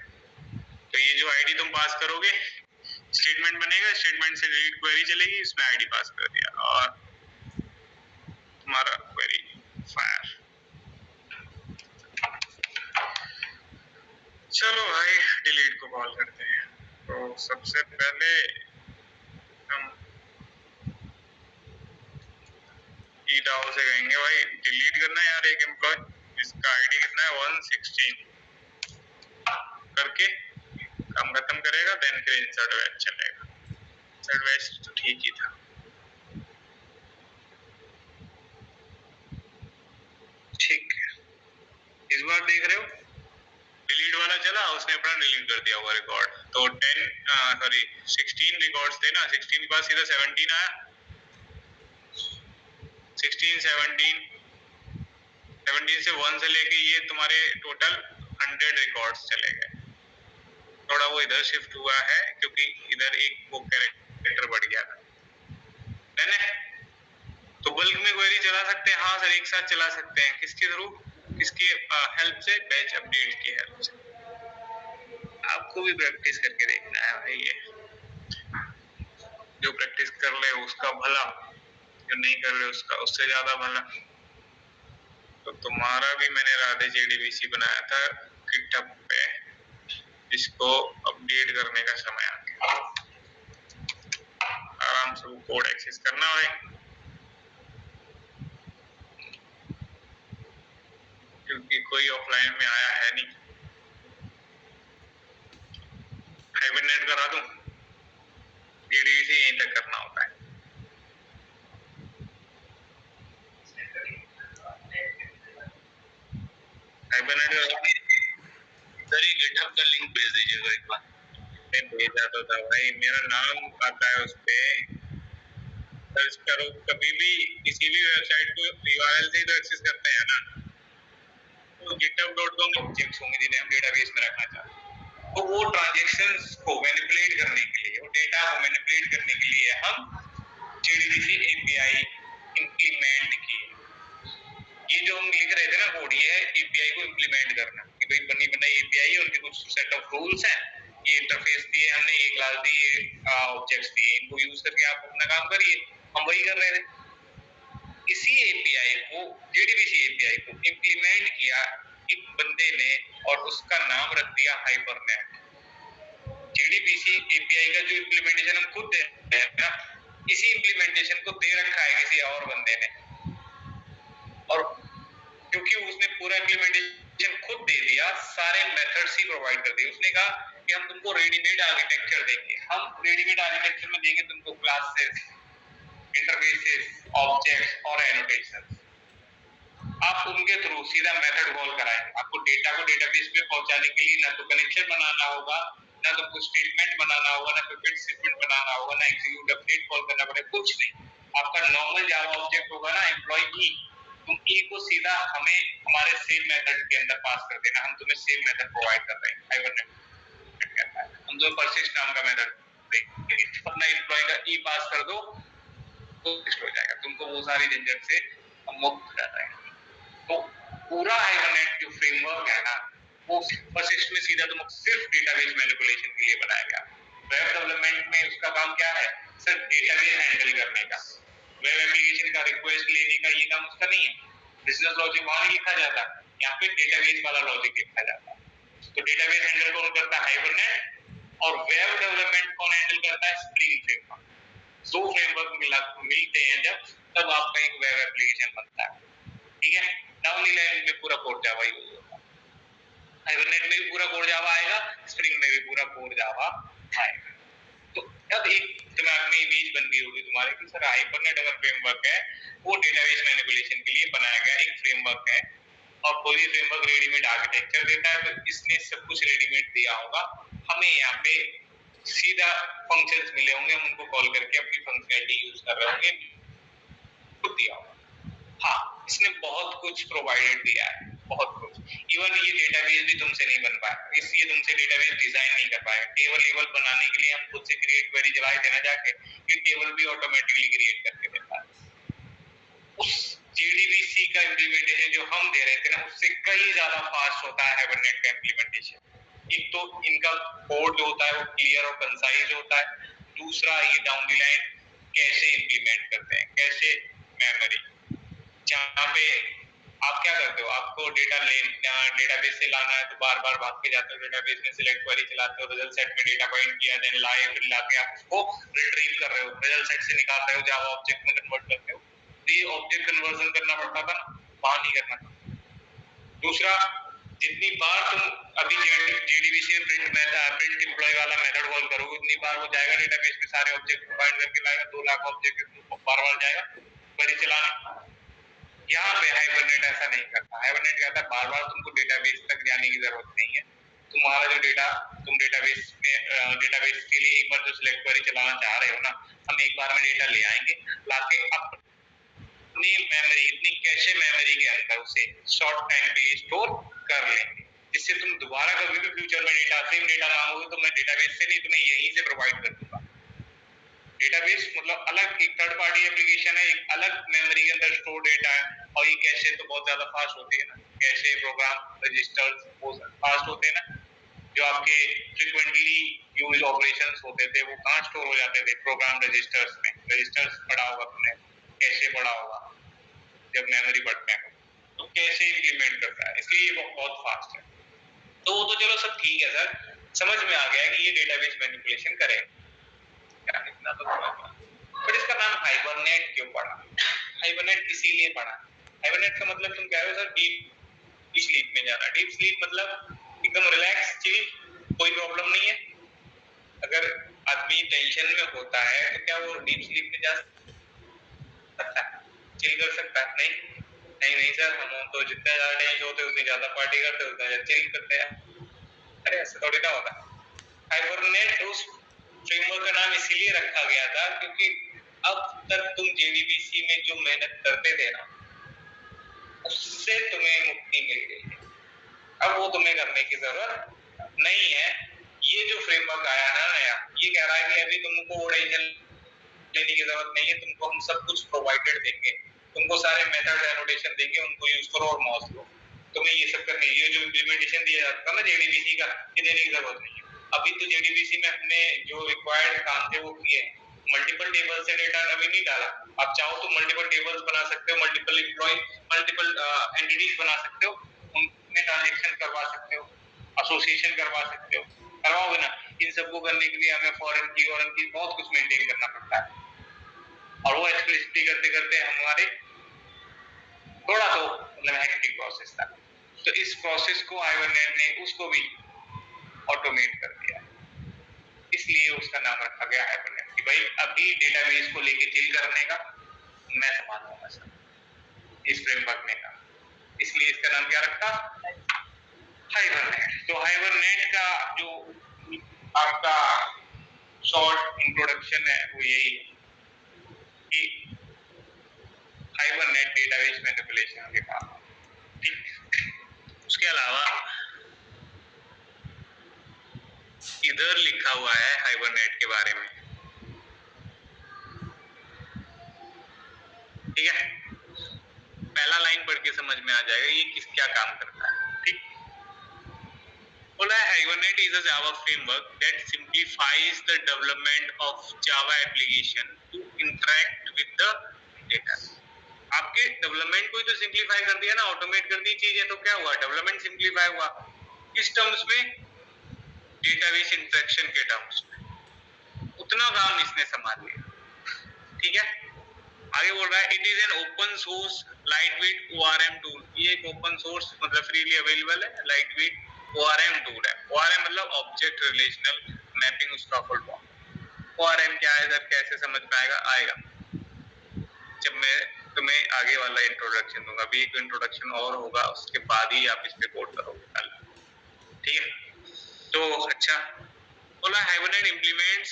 Speaker 1: तो ये जो आईडी तुम पास करोगे, स्टेटमेंट बनेगा, स्टेटमेंट से डिलीट क्वेरी चलेगी, इसमें आईडी पास कर दिया और तुम्हारा क्वेरी फायर। चलो भाई डिलीट को कॉल करते हैं। तो सबसे पहले हम ईडाओ से कहेंगे भाई डिलीट करना है यार एक एम्प्लॉय, इसका आईडी कितना है 116 करके काम खत्म करेगा, देन फिर इंसर्ट वेज चलेगा। इंसर्ट वेज तो ठीक ही था। ठीक है, इस बार देख रहे हो डिलीट वाला चला, उसने अपना डिलीट कर दिया हुआ रिकॉर्ड। तो 16 रिकॉर्ड्स थे ना, 16 के बाद सीधा 17 आया, 16 17 से 1 से लेके ये तुम्हारे टोटल 100 रिकॉर्ड्स चले गए। थोड़ा वो इधर शिफ्ट हुआ है क्योंकि इधर एक वो कैरेक्टर बढ़ गया था, है ना? तो बल्क में क्वेरी चला सकते हैं, हाँ सर एक साथ चला सकते हैं। किसके थ्रू? किसके हेल्प से? बैच अपडेट की हेल्प से। आपको भी प्रैक्टिस करके देखना है भाई, ये जो प्रैक्टिस कर ले उसका भला, जो नहीं कर ले उसका उससे ज्यादा भला। तो तुम्हारा भी मैंने राधे जेडीबीसी बनाया था गिटहब पे, जिसको अपडेट करने का समय आ गया। आराम से वो कोड एक्सेस करना है क्योंकि कोई ऑफलाइन में आया है नहीं। हाइबरनेट करा दूं? जेडीबीसी यहीं तक करना होता है। हाइबरनेट इधर ही गिटहब का लिंक भेज दीजिएगा एक बार। मैं भेजा तो था भाई, मेरा नाम आता है उस पे, सर्च करो कभी भी किसी भी वेबसाइट को यूआरएल से ही तो एक्सेस करते हैं ना। तो github.com ऑब्जेक्ट्स होंगे जिन्हें हम डेटाबेस में रखना चाहते हैं। तो वो ट्रांजैक्शंस को मैनिपुलेट करने के लिए, वो डेटा को मैनिपुलेट करने के लिए हम जेडीबीसी एपीआई इंप्लीमेंट किए। ये जो हम लिख रहे थे ना कोड, ये है एपीआई को इंप्लीमेंट करना कि भाई बनी बनाई एपीआई है, उनके कुछ सेट ऑफ रूल्स हैं, ये इंटरफेस दिए हमने, ये क्लास दी, ये ऑब्जेक्ट्स दिए, इनको यूज करके आप अपना काम करिए। हम वही कर रहे थे। इसी एपीआई को, जेडीबीसी एपीआई को इंप्लीमेंट किया एक बंदे ने और उसका नाम रख दिया हाइबरनेट। जेडीबीसी एपीआई का जो इंप्लीमेंटेशन हम खुद दे रहे हैं ना, इसी इंप्लीमेंटेशन को दे रखा है किसी और बंदे ने, और क्योंकि उसने पूरा इंप्लीमेंटेशन खुद दे दिया, सारे मेथड्स ही प्रोवाइड कर दिए। उसने कहा कि हम तुमको रेडीमेड आर्किटेक्चर देंगे, हम रेडीमेड आर्किटेक्चर में देंगे तुमको क्लासेस, इंटरफेसेस, ऑब्जेक्ट्स और एनोटेशंस। आप उनके थ्रू सीधा मेथड कॉल कराएंगे। आपको डेटा को डेटाबेस में पहुंचाने के लिए ना तो कनेक्शन बनाना होगा, ना तो कुछ स्टेटमेंट बनाना होगा, ना पिपेट स्टेटमेंट बनाना होगा, ना एग्जीक्यूट अपडेट कॉल करना पड़ेगा, कुछ नहीं। आपका नॉर्मल जावा ऑब्जेक्ट होगा ना एम्प्लॉय की, तुम ई को सीधा हमें हमारे सेम मेथड के अंदर पास कर देना, हम तुम्हें सेम मेथड प्रोवाइड कर रहे हैं। हाइबरनेट हम तुम्हें परसिस्ट नाम का मेथड देंगे, अपना एम्प्लॉय का ई पास कर दो तो हो जाएगा, तुमको वो सारी झंझट से मुक्त कर रहे हैं। तो पूरा हाइबरनेट जो फ्रेमवर्क है ना, वो परसिस्ट में सीधा तुम सिर्फ डेटाबेस मैनिपुलेशन के लिए बनाया गया। वेब डेवलपमेंट में उसका काम क्या है? सिर्फ डेटाबेस हैंडल करने का। वेब एप्लीकेशन का रिक्वेस्ट लेने का ये काम उसका नहीं है, बिजनेस लॉजिक वहां लिखा जाता है, यहाँ पे डेटाबेस वाला लॉजिक लिखा जाता है। तो डेटाबेस हैंडल कौन करता है? हाइबरनेट। और वेब डेवलपमेंट कौन हैंडल करता है? Spring framework. दो फ्रेमवर्क मिलते हैं जब, तब आपका एक वेब एप्लीकेशन बनता है। ठीक है, डाउन द लाइन में पूरा कोड जावा यूज होता है, हाइबरनेट में भी पूरा कोड जावा आएगा, स्प्रिंग में भी पूरा कोड जावा आएगा। तो अब एक दिमाग में इमेज बन गई होगी तुम्हारे कि सर हाइबरनेट अगर फ्रेमवर्क है, वो डेटाबेस मैनिपुलेशन के लिए बनाया गया एक फ्रेमवर्क है, और कोई भी फ्रेमवर्क रेडीमेड आर्किटेक्चर देता है, तो इसने सब कुछ रेडीमेड दिया होगा, हमें यहाँ पे सीधा फंक्शंस मिले होंगे, हम उनको कॉल करके अपनी फंक्शनैलिटी यूज कर रहे होंगे, खुद दिया होगा। हाँ, इसने बहुत कुछ प्रोवाइडेड दिया है, बहुत कुछ। इवन ये डेटाबेस भी तुमसे नहीं बन पाया, इसलिए तुमसे डेटाबेस डिजाइन नहीं कर पाएगा। टेबल बनाने के लिए हम खुद से क्रिएट क्वेरी चलाए थे ना जाके, ये टेबल भी ऑटोमेटिकली क्रिएट करके देता है। उस जेडीबीसी का इम्प्लीमेंटेशन जो हम दे रहे थे ना, उससे कई ज्यादा फास्ट होता है हाइबरनेट का इम्प्लीमेंटेशन। एक तो इनका कोड जो होता है वो क्लियर और कंसाइज होता है, दूसरा ये डाउन द लाइन कैसे इम्प्लीमेंट करते हैं, कैसे मेमोरी, जहाँ पे आप क्या करते हो, आपको डेटाबेस से लाना है तो बार बार भाग के जाते हो डेटाबेस में, सिलेक्ट क्वेरी चलाते हो, रिजल्ट सेट में डेटा पॉइंट किया, देन लाए, फिर लाके आप उसको रिट्रीव कर रहे हो, रिजल्ट सेट से निकाल रहे हो, जावा ऑब्जेक्ट में कन्वर्ट करते हो। तो ये ऑब्जेक्ट कन्वर्जन करना पड़ता था ना, वहां नहीं करना था। दूसरा, जितनी बार तुम अभी जेडीबीसी में प्रिंट डिप्लॉय वाला मेथड कॉल करोगे, उतनी बार वो जाएगा डेटाबेस में, सारे ऑब्जेक्ट को फाइंड करके लाएगा, 2 लाख ऑब्जेक्ट बार बार जाएगा क्वेरी चलाना। यहाँ पे हाइबरनेट ऐसा नहीं करता। हाइबरनेट कहता है बार बार तुमको डेटाबेस तक जाने की जरूरत नहीं है, तुम्हारा जो डेटा तुम डेटाबेस के लिए एक बार जो सिलेक्ट क्वेरी चलाना चाह रहे हो ना, हम एक बार में डेटा ले आएंगे, लाके अपनी मेमोरी, अपनी कैशे मेमोरी के अंदर उसे शॉर्ट टाइम के लिए स्टोर कर लेंगे, जिससे तुम दोबारा कभी भी फ्यूचर में सेम डेटा मांगोगे तो मैं डेटाबेस से नहीं, तुम्हें यहीं से प्रोवाइड कर दूंगा। डेटाबेस मतलब अलग एक थर्ड पार्टी एप्लीकेशन है, एक अलग मेमोरी के अंदर स्टोर डेटा है, और ये कैशे तो बहुत ज्यादा फास्ट होती है ना, कैशे प्रोग्राम रजिस्टर्स बहुत फास्ट होते हैं ना, जो आपके फ्रीक्वेंटली यूज ऑपरेशंस होते थे वो कहाँ स्टोर हो जाते थे? प्रोग्राम रजिस्टर्स में। रजिस्टर्स पढ़ा होगा तुमने, कैशे पढ़ा होगा, जब मेमोरी पढ़ते हैं तो कैशे इंप्लीमेंट करता है, इसलिए ये बहुत फास्ट है। तो वो तो चलो सब ठीक है सर, समझ में आ गया कि ये डेटाबेस मैनिपुलेशन करेगा, इतना तो समझ में। बट इसका नाम हाइबरनेट क्यों पड़ा? हाइबरनेट इसीलिए पड़ा, हाइबरनेट का मतलब तुम कह रहे हो सर डीप स्लीप में जाना। डीप स्लीप मतलब एकदम रिलैक्स चिल, कोई प्रॉब्लम नहीं है। अगर आदमी टेंशन में होता है तो क्या वो डीप स्लीप में जा सकता है, चिल कर सकता है? नहीं नहीं नहीं सर, हम तो जितना ज्यादा टेंशन होते उतनी ज्यादा पार्टी करते, उतना ज्यादा चिल करते हैं। अरे ऐसा थोड़ी ना होता। हाइबरनेट उस फ्रेमवर्क का नाम इसीलिए रखा गया था क्योंकि अब तक तुम जेडीबीसी में जो मेहनत करते थे ना, उससे तुम्हें मुक्ति मिल गई है, अब वो तुम्हें करने की जरूरत नहीं है। ये जो फ्रेमवर्क आया ना नया, ये कह रहा है कि अभी तुमको वो टेंशन लेने की जरूरत नहीं है, तुमको हम सब कुछ प्रोवाइडेड देंगे, तुमको सारे मेथड एनोटेशन देंगे, उनको यूज करो और मौज लो। तुम्हें ये सब करने, ये जो इम्प्लीमेंटेशन दिया जाता है ना जेडीबीसी का, ये देने की जरूरत नहीं है। अभी तो जेडीबीसी में हमने जो रिक्वायर्ड काम थे वो किए, मल्टीपल टेबल से डेटा अभी नहीं डाला। आप चाहो तो मल्टीपल टेबल्स बना सकते हो, मल्टीपल एम्प्लॉय, मल्टीपल एंटिटीज बना सकते हो, उनमें ट्रांजैक्शन करवा सकते हो, एसोसिएशन करवा सकते हो, करवाओगे ना। इन सबको करने के लिए हमें फॉरेन की बहुत कुछ मेंटेन करना पड़ता है, और वो एक्सप्लिसिटली करते करते हमारे थोड़ा तो मतलब हेक्टिक प्रोसेस था। तो इस प्रोसेस को हाइबरनेट ने उसको भी ऑटोमेट कर दिया, इसलिए उसका नाम रखा गया हाइबरनेट कि भाई अभी डेटाबेस को लेके चिल करने का मैं समान होगा सर इस फ्रेमवर्क ने कहा, इसलिए इसका नाम क्या रखा? हाइबरनेट। तो हाइबरनेट का जो आपका शॉर्ट इंट्रोडक्शन है वो यही है कि हाइबरनेट डेटाबेस मैनिपुलेशन के काम। ठीक, उसके अलावा इधर लिखा हुआ है हाइबरनेट के बारे में, ठीक है, पहला लाइन पढ़ के समझ में आ जाएगा ये किस क्या काम करता है। ठीक, बोला है Hibernate is a Java framework that simplifies the development of Java application to interact with the data. आपके डेवलपमेंट को ही तो सिंप्लीफाई कर दिया ना, ऑटोमेट कर दी चीजें, तो क्या हुआ, डेवलपमेंट सिंप्लीफाई हुआ। इस टर्म्स में, डेटाबेस इंस्ट्रक्शन के टर्म्स में उतना काम इसने संभाल लिया। ठीक है, आगे बोल रहा है it is an open source light weight ORM tool. ये एक ओपन सोर्स मतलब फ्रीली अवेलेबल है लाइट वेट ORM टूल है। ORM मतलब ऑब्जेक्ट रिलेशनल मैपिंग, उसका फुल फॉर्म। ORM क्या है सर, कैसे समझ में आएगा जब मैं तुम्हें आगे वाला इंट्रोडक्शन दूंगा। अभी एक इंट्रोडक्शन और होगा, उसके बाद ही आप इस पे कोड करोगे कल। ठीक है, तो अच्छा बोला hibernate implements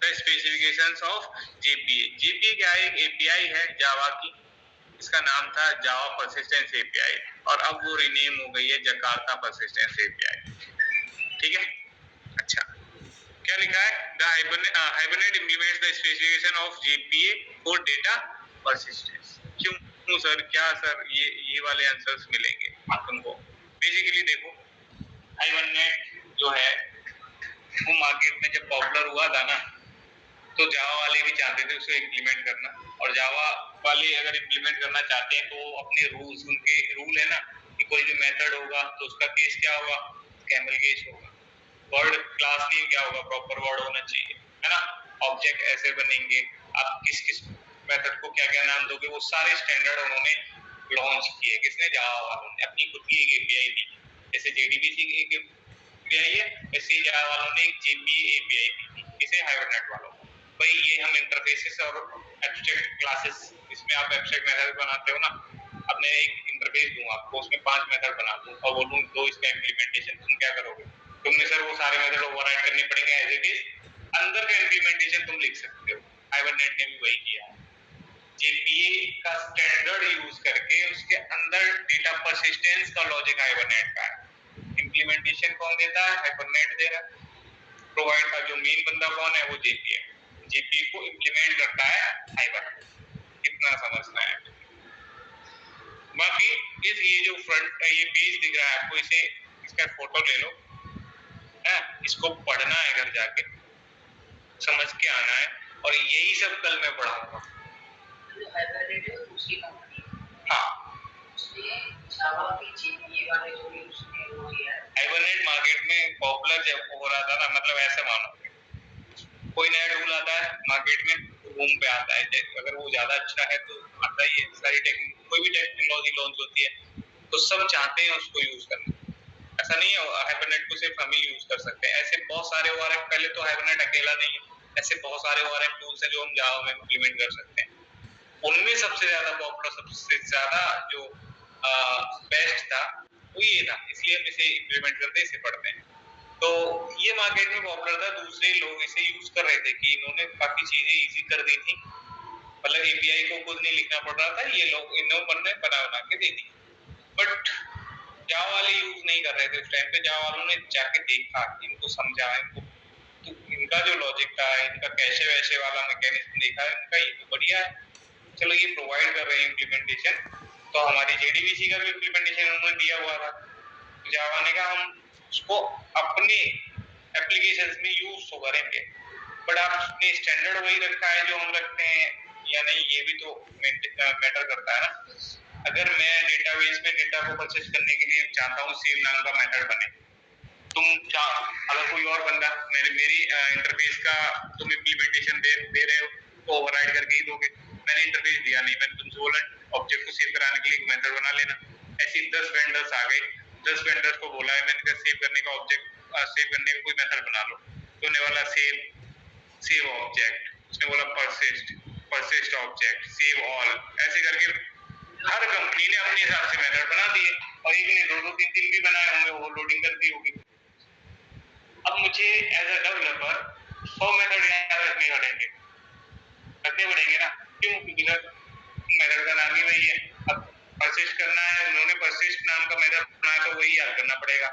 Speaker 1: the specifications of JPA। JPA क्या है, एक API है जावा की, इसका नाम था जावा परसिस्टेंस API और अब वो रिनेम हो गई है जकार्ता परसिस्टेंस API। ठीक है, अच्छा क्या लिखा है, the hibernate implements the specification of JPA for data persistence. क्यों सर, क्या सर ये वाले आंसर्स मिलेंगे तुमको। बेसिकली देखो, हाइबरनेट जो है वो मार्केट में जब पॉपुलर हुआ था ना, तो जावा वाले भी चाहते थे उसे इम्प्लीमेंट करना, और जावा वाले अगर इम्प्लीमेंट करना चाहते हैं तो अपने रूल्स, उनके रूल है ना कि कोई भी मेथड होगा तो उसका केस क्या होगा, कैमल केस होगा। वर्ड क्लास नेम क्या होगा, प्रॉपर वर्ड होना चाहिए, है ना। ऑब्जेक्ट ऐसे बनेंगे, आप किस किस मेथड को क्या क्या नाम दोगे, वो सारे स्टैंडर्ड उन्होंने लॉन्च किए। किसने, जावा वालों ने। अपनी खुद की एक API थी, जैसे JDBC की एक API है, वैसे जावा वालों ने एक JPA API थी, इसे हाइबरनेट वालों। भाई ये हम इंटरफेसेस और एब्स्ट्रैक्ट क्लासेस, इसमें आप एब्स्ट्रैक्ट मेथड बनाते हो ना, अब मैं एक इंटरफेस दूं आपको, उसमें 5 मेथड बना दूं और बोलूं दो इसका इम्प्लीमेंटेशन, तुम क्या करोगे, तुमने सर वो सारे मेथड ओवरराइड करने पड़ेंगे एज इट इज, अंदर का इम्प्लीमेंटेशन तुम लिख सकते हो। हाइबरनेट ने भी वही किया है, JPA का स्टैंडर्ड यूज करके उसके अंदर डेटा परसिस्टेंस का लॉजिक हाइबरनेट का है। इम्प्लीमेंटेशन कौन देता है, हाइबरनेट दे रहा है। प्रोवाइड का जो मेन बंदा कौन है, वो JPA। JPA को इम्प्लीमेंट करता है हाइबरनेट, इतना समझना है। बाकी ये जो फ्रंट ये पेज दिख रहा है आपको, इसे इसका फोटो ले लो, है, इसको पढ़ना है घर जाके, समझ के आना है, और यही सब कल मैं पढ़ाऊंगा। हाँ, हाइबरनेट मार्केट में पॉपुलर जब हो रहा था ना, मतलब ऐसे मानो कोई नया टूल आता है मार्केट में तो बूम पे आता है, अगर वो ज्यादा अच्छा है तो आता ही है। सारी कोई भी टेक्नोलॉजी लॉन्च होती है तो सब चाहते हैं उसको यूज करना। ऐसा नहीं है हाइबरनेट को सिर्फ हम ही यूज कर सकते हैं, ऐसे बहुत सारे ORM, पहले तो हाइबरनेट अकेला नहीं है, ऐसे बहुत सारे ORM टूल्स हैं जो हम जावा में इंप्लीमेंट कर सकते हैं। उनमें सबसे ज्यादा पॉपुलर, सबसे ज्यादा जो बेस्ट था वो ये था, इसलिए हम इसे इंप्लीमेंट करते, इसे पढ़ते हैं। तो ये मार्केट में पॉपुलर था, दूसरे लोग इसे यूज कर रहे थे कि इन्होंने काफी चीजें इजी कर दी थी, मतलब API को खुद नहीं लिखना पड़ रहा था, ये लोग इन्होंने बना के दे दी। बट जावा वाले यूज नहीं कर रहे थे उस टाइम पे, जावा वालों ने जाके देखा, इनको समझा, इनको तो इनका जो लॉजिक था, इनका कैशे वैशे वाला मैकेनिज्म देखा, इनका ये तो बढ़िया है, चलो ये प्रोवाइड कर रहे हैं इम्प्लीमेंटेशन, तो हमारी JDBC का भी इम्प्लीमेंटेशन उन्होंने दिया हुआ था, जावा ने कहा हम उसको अपने एप्लीकेशंस में यूज तो करेंगे, बट आपने स्टैंडर्ड वही रखा है जो हम रखते हैं या नहीं, ये भी तो मैटर करता है ना। अगर मैं डेटाबेस में डेटा को परचेज करने के लिए चाहता हूँ सेव नाम का मेथड बने, अगर कोई और बंदा मेरी इंटरफेस का तुम इम्प्लीमेंटेशन दे रहे हो तो ओवरराइड करके ही दोगे। मैंने इंटरफेस दिया नहीं, मैंने तुमसे बोला ऑब्जेक्ट को सेव कराने के लिए एक मेथड बना लेना, ऐसे 10 वेंडर्स आ गए, 10 वेंडर्स को बोला है मैंने सेव करने का ऑब्जेक्ट, सेव करने का कोई मेथड बना लो, तो उन्हें वाला सेव ऑब्जेक्ट, उसने बोला परसिस्ट ऑब्जेक्ट, सेव ऑल, ऐसे करके हर कंपनी ने अपने हिसाब से मेथड बना दिए, और एक ने 2 3 3 भी बनाए होंगे, ओवरलोडिंग कर दी होगी। अब मुझे एज अ डेवलपर 100 मेथड यहाँ रखने पड़ेंगे ना, क्यों, क्योंकि मेथड का नाम ही वही है। अब परसिस्ट करना है, उन्होंने परसिस्ट नाम का मेथड बनाया तो वही याद करना पड़ेगा।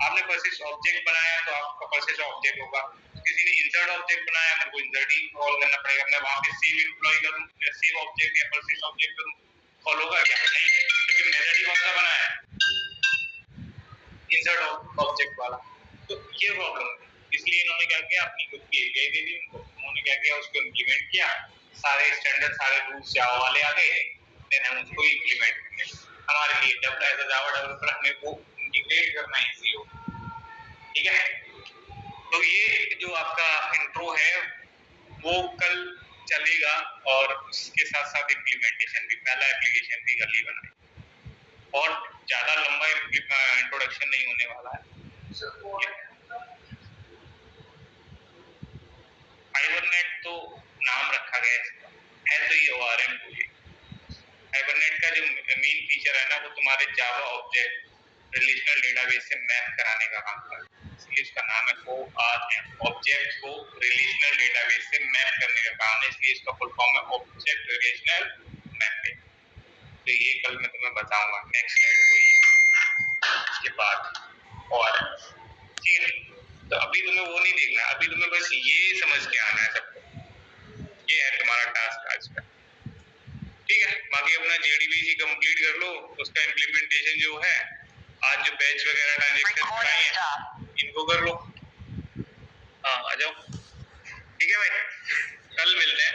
Speaker 1: आपने परसिस्ट ऑब्जेक्ट बनाया तो आपका परसिस्ट ऑब्जेक्ट होगा, किसी ने इंसर्ट ऑब्जेक्ट बनाया तो इंसर्ट ही कॉल करना पड़ेगा। मैं वहां पे सेव एम्प्लॉय करूं या सेव ऑब्जेक्ट या परसिस्ट ऑब्जेक्ट करूं, कॉल होगा क्या, नहीं, क्योंकि मेथड ही कौन सा बनाया है, इंसर्ट ऑब्जेक्ट वाला। तो ये प्रॉब्लम है, इसलिए इन्होंने क्या किया, अपनी खुद की API दे दी उनको, उन्होंने क्या किया, उसको इम्प्लीमेंट किया, सारे स्टैंडर्ड सारे रूल्स जावा वाले आ गए, देन हम उसको इम्प्लीमेंट करें। हमारे लिए एज अ जावा डेवलपर हमें वो इंटीग्रेट करना इजी हो, ठीक है। तो ये जो आपका इंट्रो है वो कल चलेगा और उसके साथ साथ इम्प्लीमेंटेशन भी, पहला एप्लीकेशन भी कल ही बनाए और ज्यादा लंबा इंट्रोडक्शन नहीं होने वाला है। हाइबरनेट तो नाम रखा गया है तो ये ORM टूल। हाइबरनेट का जो मेन फीचर है ना वो तुम्हारे जावा ऑब्जेक्ट रिलेशनल डेटाबेस से मैप कराने का काम करता है, इसलिए इसका नाम है ORM, ऑब्जेक्ट को रिलेशनल डेटाबेस से मैप करने का काम है, इसलिए इसका फुल फॉर्म है ऑब्जेक्ट रिलेशनल मैपिंग। तो ये कल मैं तुम्हें बताऊंगा, नेक्स्ट स्लाइड वही है इसके बाद ORM, ठीक है। तो अभी तुम्हें वो नहीं देखना, अभी तुम्हें बस ये समझ के आना है सबको, ये है तुम्हारा टास्क आज का, ठीक है। बाकी अपना JDBC कंप्लीट कर लो, उसका इम्प्लीमेंटेशन जो है आज जो बैच वगैरह ट्रांजैक्शन कराए हैं इनको कर लो। हाँ आ जाओ, ठीक है भाई, कल मिलते हैं।